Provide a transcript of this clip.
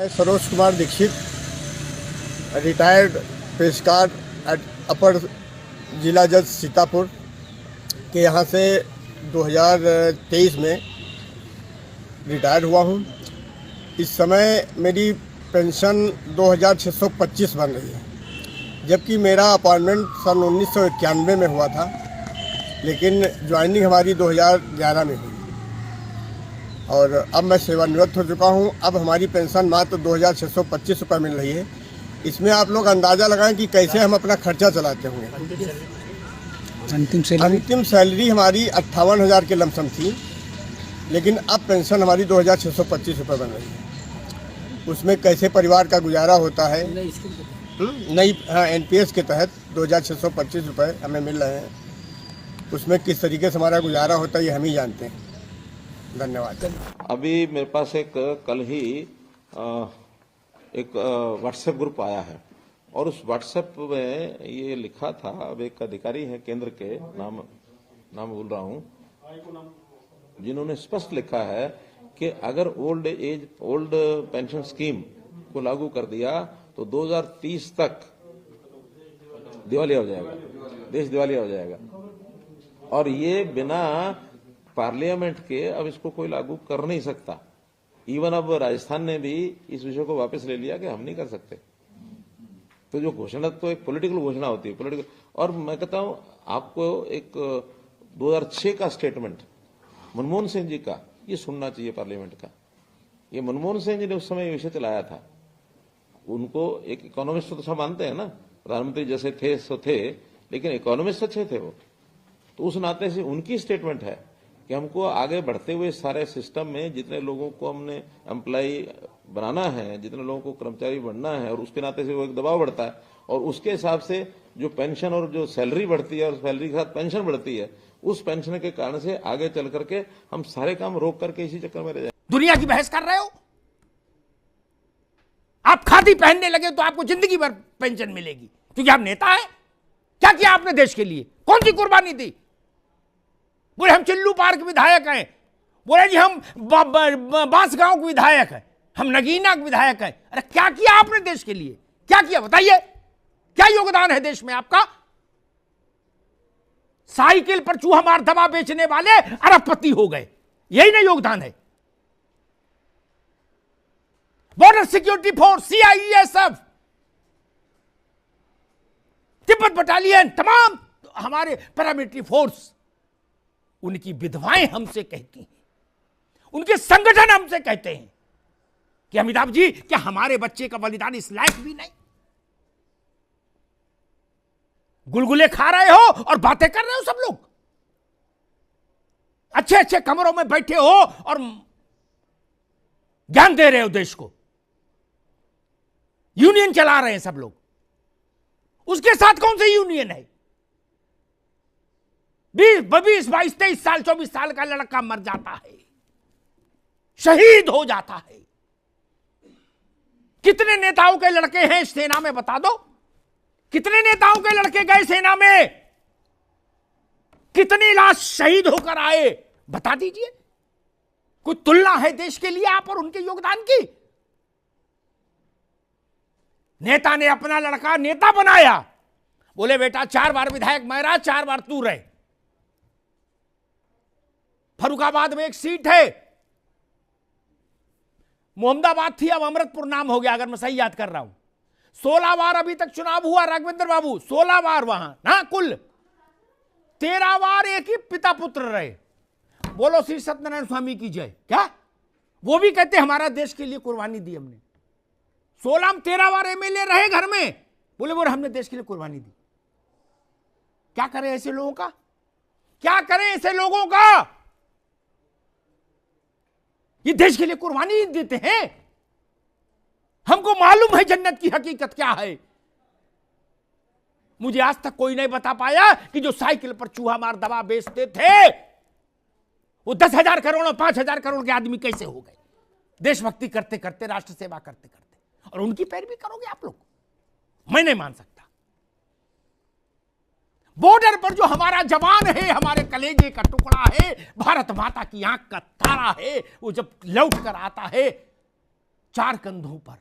Saroj Kumar Dikshit, retired पेशकार at upper जिला जज सीतापुर के यहाँ से 2023 में रिटायर हुआ हूँ। इस समय मेरी पेंशन 2625 बन रही है, जबकि मेरा अपॉइंटमेंट सन 1991 में हुआ था, लेकिन ज्वाइनिंग हमारी 2011 में हुई और अब मैं सेवानिवृत्त हो चुका हूं। अब हमारी पेंशन मात्र 2625 रुपये मिल रही है। इसमें आप लोग अंदाज़ा लगाएं कि कैसे हम अपना खर्चा चलाते होंगे। अंतिम सैलरी हमारी 58,000 के लमसम थी, लेकिन अब पेंशन हमारी 2625 रुपये बन रही है। उसमें कैसे परिवार का गुजारा होता है, नई NPS के तहत 2625 रुपये हमें मिल रहे हैं। उसमें किस तरीके से हमारा गुजारा होता है ये हम ही जानते हैं। धन्यवाद। अभी मेरे पास कल ही एक व्हाट्सएप ग्रुप आया है और उस व्हाट्सएप में ये लिखा था, अब एक अधिकारी है केंद्र के, नाम बोल रहा हूं, जिन्होंने स्पष्ट लिखा है कि अगर ओल्ड पेंशन स्कीम को लागू कर दिया तो 2030 तक दिवालिया हो जाएगा, देश दिवालिया हो जाएगा। और ये बिना पार्लियामेंट के अब इसको कोई लागू कर नहीं सकता। इवन अब राजस्थान ने भी इस विषय को वापस ले लिया कि हम नहीं कर सकते। तो जो घोषणा तो एक पॉलिटिकल घोषणा होती है, पॉलिटिकल। और मैं कहता हूं आपको एक 2006 का स्टेटमेंट मनमोहन सिंह जी का ये सुनना चाहिए पार्लियामेंट का। ये मनमोहन सिंह जी ने उस समय ये विषय चलाया था। उनको एक इकोनॉमिस्ट तो सब मानते हैं ना, प्रधानमंत्री जैसे थे सो थे, लेकिन इकोनॉमिस्ट अच्छे थे वो। तो उस नाते से उनकी स्टेटमेंट है कि हमको आगे बढ़ते हुए सारे सिस्टम में जितने लोगों को हमने एम्प्लॉय बनाना है, जितने लोगों को कर्मचारी बनना है, और उसके नाते से वो एक दबाव बढ़ता है और उसके हिसाब से जो पेंशन और जो सैलरी बढ़ती है और सैलरी के साथ पेंशन बढ़ती है, उस पेंशन के कारण से आगे चल करके हम सारे काम रोक करके इसी चक्कर में रह जाए। दुनिया की बहस कर रहे हो आप। खादी पहनने लगे तो आपको जिंदगी भर पेंशन मिलेगी क्योंकि आप नेता है। क्या किया आपने देश के लिए? कौन सी कुर्बानी दी? बोले हम चिल्लू पार्क विधायक हैं, बोले जी हम बांसगांव के विधायक हैं, हम नगीना के विधायक हैं। अरे क्या किया आपने देश के लिए? क्या किया बताइए? क्या योगदान है देश में आपका? साइकिल पर चूहा मार दवा बेचने वाले अरबपति हो गए, यही ना योगदान है? Border security force, CISF, Tibet battalion, तमाम हमारे पैरामिलिट्री फोर्स, उनकी विधवाएं हमसे कहती हैं, उनके संगठन हमसे कहते हैं कि अमिताभ जी क्या हमारे बच्चे का बलिदान इस लायक भी नहीं? गुलगुले खा रहे हो और बातें कर रहे हो सब लोग, अच्छे अच्छे कमरों में बैठे हो और ज्ञान दे रहे हो देश को, यूनियन चला रहे हैं सब लोग। उसके साथ कौन सी यूनियन है? 20, 22, 23 साल 24 साल का लड़का मर जाता है, शहीद हो जाता है। कितने नेताओं के लड़के हैं सेना में बता दो? कितने नेताओं के लड़के गए सेना में? कितनी लाश शहीद होकर आए बता दीजिए। कोई तुलना है देश के लिए आप और उनके योगदान की? नेता ने अपना लड़का नेता बनाया, बोले बेटा 4 बार विधायक मैं रहा, 4 बार तू रहे। फरुखाबाद में एक सीट है, मोहम्मदाबाद थी, अब अमृतपुर नाम हो गया अगर मैं सही याद कर रहा हूं। 16 बार अभी तक चुनाव हुआ राघवेंद्र बाबू, 16 बार वहां ना, कुल 13 बार एक ही पिता पुत्र रहे। बोलो श्री सत्यनारायण स्वामी की जय। क्या वो भी कहते हमारा देश के लिए कुर्बानी दी हमने? 16 में 13 बार MLA रहे घर में, बोले बोले हमने देश के लिए कुर्बानी दी। क्या करें ऐसे लोगों का? क्या करें ऐसे लोगों का? ये देश के लिए कुर्बानी देते हैं। हमको मालूम है जन्नत की हकीकत क्या है। मुझे आज तक कोई नहीं बता पाया कि जो साइकिल पर चूहा मार दवा बेचते थे वो 10,000 करोड़ और 5,000 करोड़ के आदमी कैसे हो गए, देशभक्ति करते करते, राष्ट्र सेवा करते करते। और उनकी पैरवी करोगे आप लोग? मैं नहीं मान सकता। बॉर्डर पर जो हमारा जवान है, हमारे कलेजे का टुकड़ा है, भारत माता की आंख का तारा है, वो जब लौट कर आता है 4 कंधों पर